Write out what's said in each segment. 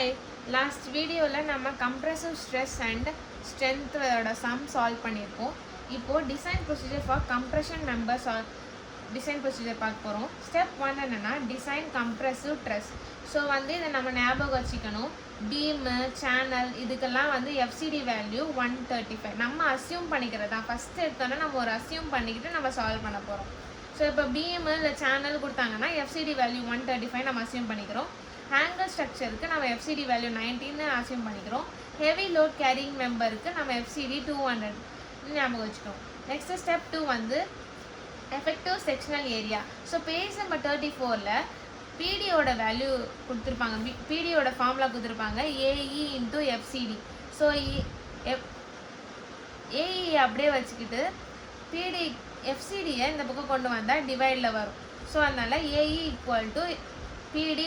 Hi, last video நம்ம compressive stress and strength sum solve பண்ணிருக்கோம். இப்போ design procedure for compression members or design procedure பார்க்க போறோம். Step 1 என்னன்னா design compressive truss. ஸோ இதை நம்ம ஞாபகம் வச்சுக்கணும். beam, channel இதுக்கெல்லாம் FCD value 135. நம்ம assume பண்ணிக்கிறதா. ஃபர்ஸ்ட் எடுத்தோன்னா நம்ம ஒரு assume பண்ணிக்கிட்டு நம்ம சால்வ் பண்ண போறோம். ஸோ இப்போ beam இல்லை channel கொடுத்தாங்கன்னா FCD value 135 நம்ம assume பண்ணிக்கிறோம். Angle structure க்கு நம்ம FCD value 19 assume பண்ணிக்கிறோம். Heavy load carrying member க்கு நம்ம FCD 200 ஞாபகம் வச்சுக்கணும். Next step 2 effective sectional area. So page number 34ல PD ஓட வேல்யூ கொடுத்திருப்பாங்க. PD ஓட ஃபார்முலா கொடுத்திருப்பாங்க AE into FCD. So AE அப்படியே வச்சுக்கிட்டு PD FCD இந்த பக்கம் கொண்டு வந்தா டிவைட்ல வரும். So அதனால AE equal to PD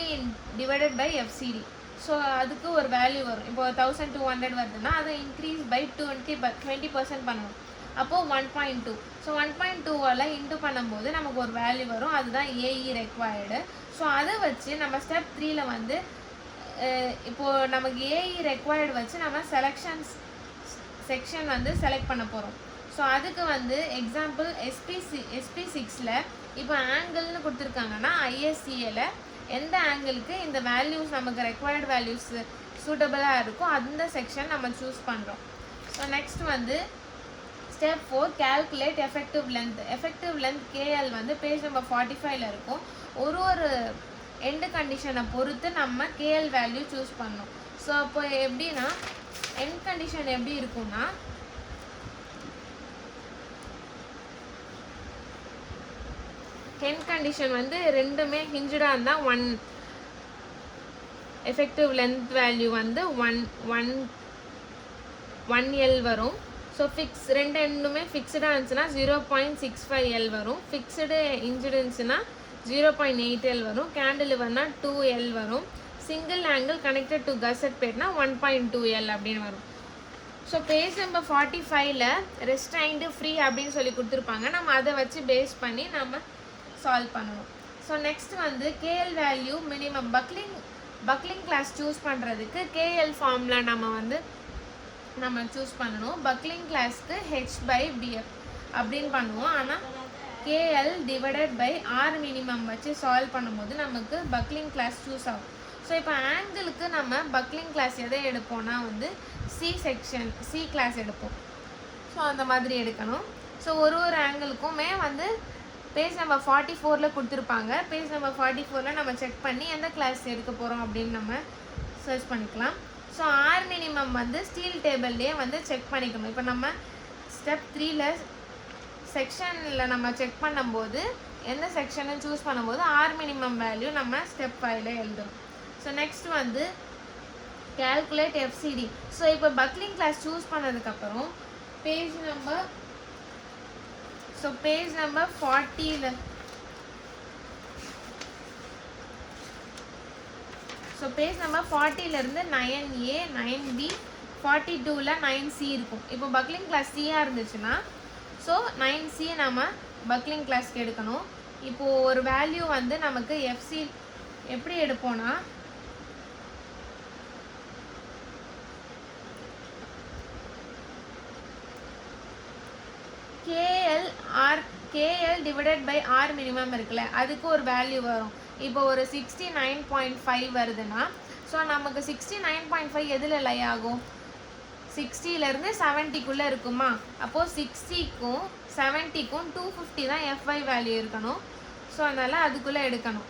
divided by FCD. So அதுக்கு ஒரு வேல்யூ வரும். இப்போ 1200 வருதுன்னா அதை இன்க்ரீஸ் பை 20% பண்ணணும். அப்போது 1.2. ஸோ 1.2வால் இன்ட்டு பண்ணும்போது நமக்கு ஒரு வேல்யூ வரும். அதுதான் ஏஇ ரெக்வயர்டு. ஸோ அதை வச்சு நம்ம ஸ்டெப் 3ல் இப்போது நமக்கு ஏஇ ரெக்வயர்டு வச்சு நம்ம செக்ஷன் செலக்ட் பண்ண போகிறோம். ஸோ அதுக்கு எக்ஸாம்பிள் SP6ல் இப்போ ஆங்கிள்னு கொடுத்துருக்காங்கன்னா ஐஎஸ்சிஏல எந்த ஆங்கிளுக்கு இந்த வேல்யூஸ் நமக்கு ரெக்வயர்டு வேல்யூஸ் சூட்டபிளாக இருக்கும் அந்த செக்ஷன் நம்ம சூஸ் பண்ணுறோம். So next step 4 calculate effective length. Effective length KL page number 45ல் இருக்கும். ஒரு எண்டு கண்டிஷனை பொறுத்து நம்ம கேஎல் வேல்யூ சூஸ் பண்ணோம். ஸோ இப்போ எப்படின்னா எண்ட் கண்டிஷன் எப்படி இருக்கும்னா ஹெண்ட் கண்டிஷன் ரெண்டுமே ஹிஞ்சுடாக இருந்தால் 1 எஃபெக்டிவ் லென்த் வேல்யூ 1L வரும். ஸோ ரெண்டு எண்டுமே ஃபிக்ஸ்டாக இருந்துச்சுன்னா 0.65L வரும். ஃபிக்ஸ்டு இன்சிடென்ட்ஸ்னா 0.8L வரும். கேண்டிலிவர்னா 2L வரும். Single angle connected to gusset பிளேட்னா 1.2L அப்படின்னு வரும். ஸோ பேஜ் நம்பர் 45ல் ரெஸ்ட்ரைன்டு ஃப்ரீ அப்படின்னு சொல்லி கொடுத்துருப்பாங்க. நம்ம அதை வச்சு பேஸ் பண்ணி நம்ம சால்வ் பண்ணணும். So next KL value minimum buckling class choose பண்ணுறதுக்கு கேஎல் ஃபார்மில் நம்ம சூஸ் பண்ணணும். பக்லிங் கிளாஸ்க்கு H/BF அப்படின்னு பண்ணுவோம். ஆனால் KL divided by R minimum வச்சு சால்வ் பண்ணும்போது நமக்கு பக்லிங் கிளாஸ் சூஸ் ஆகும். ஸோ இப்போ ஆங்கிளுக்கு நம்ம பக்லிங் கிளாஸ் எதை எடுப்போம்னா சி கிளாஸ் எடுப்போம். ஸோ அந்த மாதிரி எடுக்கணும். ஸோ ஒரு ஆங்கிளுக்குமே பேஜ் நம்பர் 44ல் கொடுத்துருப்பாங்க. பேஜ் நம்பர் 44ல் நம்ம செக் பண்ணி எந்த கிளாஸ் எடுக்க போகிறோம் அப்படின்னு நம்ம சர்ச் பண்ணிக்கலாம். ஸோ ஆர் மினிமம் ஸ்டீல் டேபிள்லேயே செக் பண்ணிக்கணும். இப்போ நம்ம ஸ்டெப் 3ல் செக்ஷனில் நம்ம செக் பண்ணும்போது எந்த செக்ஷனை சூஸ் பண்ணும்போது ஆர் மினிமம் வேல்யூ நம்ம ஸ்டெப் 5ல் எழுதுறோம். So next calculate FCD. So இப்போ பக்லிங் கிளாஸ் சூஸ் பண்ணதுக்கப்புறம் பேஜ் நம்பர் 40ல் பேஜ் நம்பர் 40லேருந்து 9A 9B 42ல் 9C இருக்கும். இப்போ பக்லிங் கிளாஸ் சியாக இருந்துச்சுன்னா ஸோ 9C நம்ம பக்லிங் கிளாஸ்க்கு எடுக்கணும். இப்போது ஒரு வேல்யூ நமக்கு FC எப்படி எடுப்போம்னா KL divided by R minimum இருக்குல்ல அதுக்கு ஒரு வேல்யூ வரும். இப்போ ஒரு 69.5 வருதுன்னா ஸோ நமக்கு 69.5 எதில் லை ஆகும்? 60லேருந்து 70க்குள்ளே இருக்குமா? அப்போது 60க்கும் 70க்கும் 250 தான் FY வேல்யூ இருக்கணும். ஸோ அதனால் அதுக்குள்ளே எடுக்கணும்.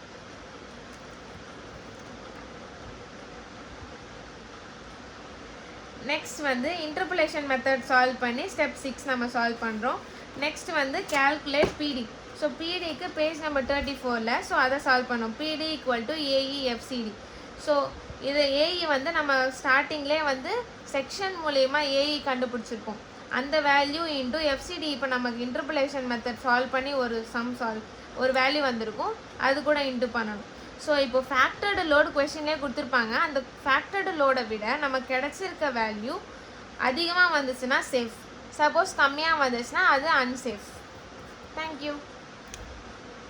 நெக்ஸ்ட் இன்டர்போலேஷன் மெத்தட் சால்வ் பண்ணி ஸ்டெப் 6 நம்ம சால்வ் பண்ணுறோம். Next calculate PD. ஸோ PDக்கு பேஜ் நம்பர் 34ல் ஸோ அதை சால்வ் பண்ணோம். PD equal to AE FCD. So இது AE நம்ம ஸ்டார்டிங்லேயே செக்ஷன் மூலயமா AE கண்டுபிடிச்சிருப்போம். அந்த வேல்யூ இன்ட்டு FCD இப்போ நமக்கு இன்டர்போலேஷன் மெத்தட் சால்வ் பண்ணி ஒரு வேல்யூ வந்திருக்கும். அது கூட இன்ட்டு பண்ணணும். ஸோ இப்போ ஃபேக்டர்டு லோடு கொஸ்டின்லேயே கொடுத்துருப்பாங்க. அந்த ஃபேக்டர்டு லோடை விட நமக்கு கிடச்சிருக்க வேல்யூ அதிகமாக வந்துச்சுன்னா சேஃப். சப்போஸ் கம்மியாக வந்துச்சுன்னா அது அன்சேஃப். தேங்க்யூ.